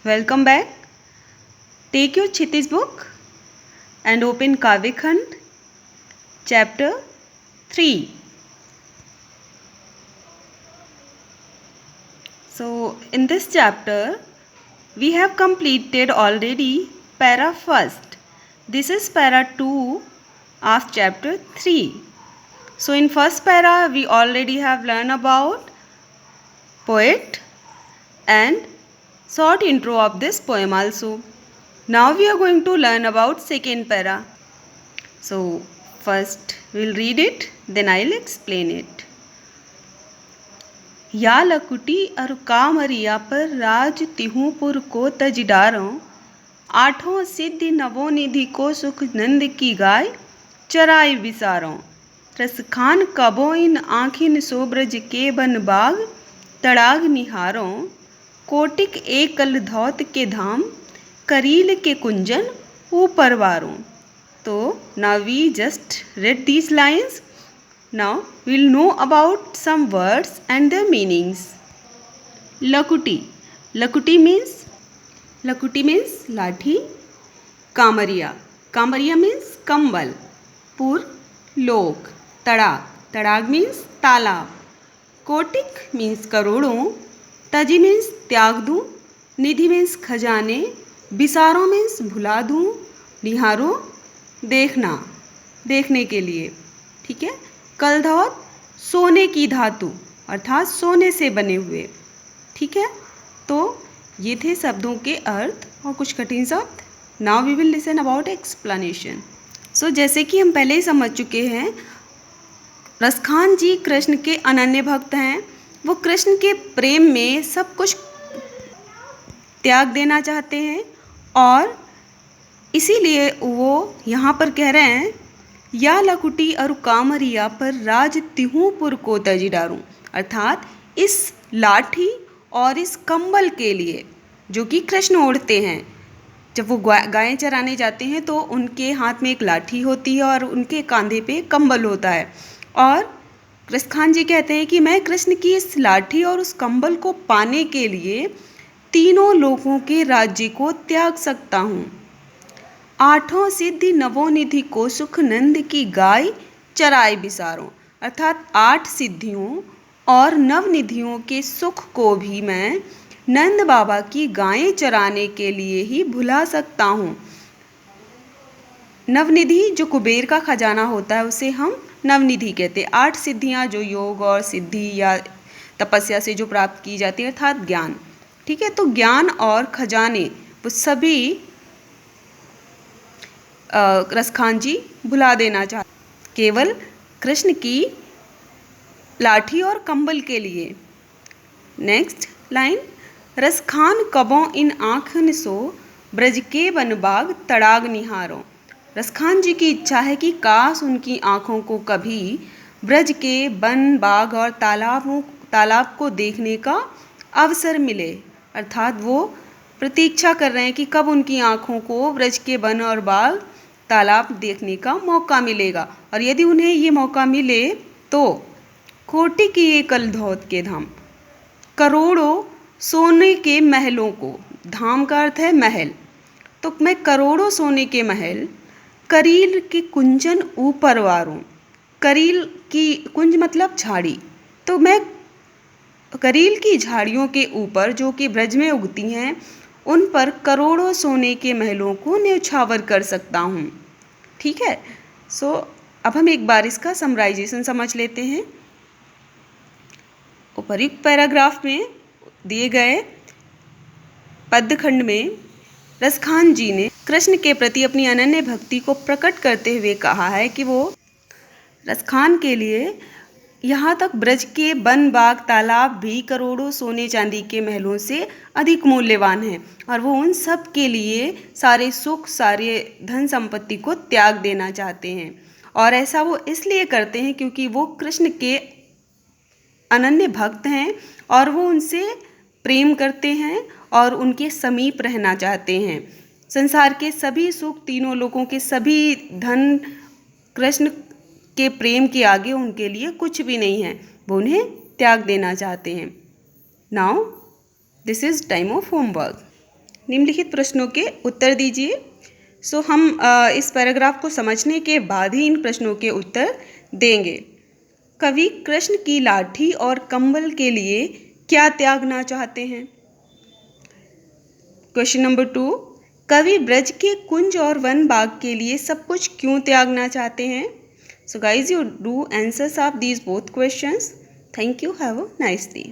Welcome back. Take your Kshitij book and open Kavya Khand, chapter 3. So, in this chapter, we have completed already para first. This is para 2 of chapter 3. So, in first para, we already have learned about poet and short intro of this poem also. Now we are going to learn about second para. So first we'll read it, then I'll explain it. या लकुटी और कामरिया पर राज तिहूपुर को तज डारों, आठों सिद्धि नवोनिधि को सुख नंद की गाय चराई विसारों। रसखान कबो इन आँखिन सोब्रज के बन बाग तड़ाग निहारों, कोटिक एकल धौत के धाम करील के कुंजन ऊपर वारों। तो now we just read these lines. Now we'll know about some words and their meanings. Lakuti. Lakuti means लाठी. कामरिया. कामरिया means कंबल. पुर लोक. तड़ाग. तड़ाग means तालाब. कोटिक means करोड़ों. तजी means त्याग दूँ. निधि means खजाने. बिसारों मीन्स भुला दूँ. निहारो देखना, देखने के लिए. ठीक है. कलधौत सोने की धातु अर्थात सोने से बने हुए. ठीक है. तो ये थे शब्दों के अर्थ और कुछ कठिन शब्द. Now we will listen about explanation. So जैसे कि हम पहले ही समझ चुके हैं, रसखान जी कृष्ण के अनन्य भक्त हैं. वो कृष्ण के प्रेम में सब कुछ त्याग देना चाहते हैं और इसीलिए वो यहाँ पर कह रहे हैं, या लकुटी और कामरिया पर राज तिहूपुर को तज डारूं, अर्थात इस लाठी और इस कंबल के लिए जो कि कृष्ण ओढ़ते हैं. जब वो गायें चराने जाते हैं तो उनके हाथ में एक लाठी होती है और उनके कंधे पे कंबल होता है. और रसखान जी कहते हैं कि मैं कृष्ण की इस लाठी और उस कंबल को पाने के लिए तीनों लोगों के राज्य को त्याग सकता हूँ. आठों सिद्धि नवोनिधि को सुख नंद की गाय चराई बिसारों, अर्थात 8 सिद्धियों और नवनिधियों के सुख को भी मैं नंद बाबा की गायें चराने के लिए ही भुला सकता हूँ. नवनिधि जो कुबेर का खजाना होता है उसे हम नवनिधि कहते हैं. 8 सिद्धियाँ जो योग और सिद्धि या तपस्या से जो प्राप्त की जाती है अर्थात ज्ञान. ठीक है. तो ज्ञान और खजाने वो सभी रसखान जी भुला देना चाहते, केवल कृष्ण की लाठी और कंबल के लिए. Next line. रसखान कबों इन आँखन सो ब्रज के बन बाग तड़ाग निहारों. रसखान जी की इच्छा है कि काश उनकी आँखों को कभी ब्रज के वन बाग और तालाब को देखने का अवसर मिले, अर्थात वो प्रतीक्षा कर रहे हैं कि कब उनकी आँखों को ब्रज के वन और बाग तालाब देखने का मौका मिलेगा. और यदि उन्हें ये मौका मिले तो कोटि की एकल धौत के धाम, करोड़ों सोने के महलों को, धाम का अर्थ है महल, तो मैं करोड़ों सोने के महल करील की कुंजन ऊपर वारूं. करील की कुंज मतलब झाड़ी, तो मैं करील की झाड़ियों के ऊपर जो कि ब्रज में उगती हैं उन पर करोड़ों सोने के महलों को न्यौछावर कर सकता हूँ. ठीक है. सो अब हम एक बार इसका समराइजेशन समझ लेते हैं. उपयुक्त पैराग्राफ में दिए गए पद्यखंड में रसखान जी ने कृष्ण के प्रति अपनी अनन्य भक्ति को प्रकट करते हुए कहा है कि वो रसखान के लिए यहाँ तक ब्रज के वन बाग तालाब भी करोड़ों सोने चांदी के महलों से अधिक मूल्यवान हैं और वो उन सब के लिए सारे सुख, सारे धन संपत्ति को त्याग देना चाहते हैं. और ऐसा वो इसलिए करते हैं क्योंकि वो कृष्ण के अनन्य भक्त हैं और वो उनसे प्रेम करते हैं और उनके समीप रहना चाहते हैं. संसार के सभी सुख, तीनों लोगों के सभी धन कृष्ण के प्रेम के आगे उनके लिए कुछ भी नहीं है. वो उन्हें त्याग देना चाहते हैं. Now this is time of homework. निम्नलिखित प्रश्नों के उत्तर दीजिए। सो हम इस पैराग्राफ को समझने के बाद ही इन प्रश्नों के उत्तर देंगे। कवि कृष्ण की लाठी और कंबल के लिए क्या त्यागना चाहते हैं? क्वेश्चन नंबर 2, कवि ब्रज के कुंज और वन बाग के लिए सब कुछ क्यों त्यागना चाहते हैं? So guys, you do answers of these both questions. Thank you, have a nice day.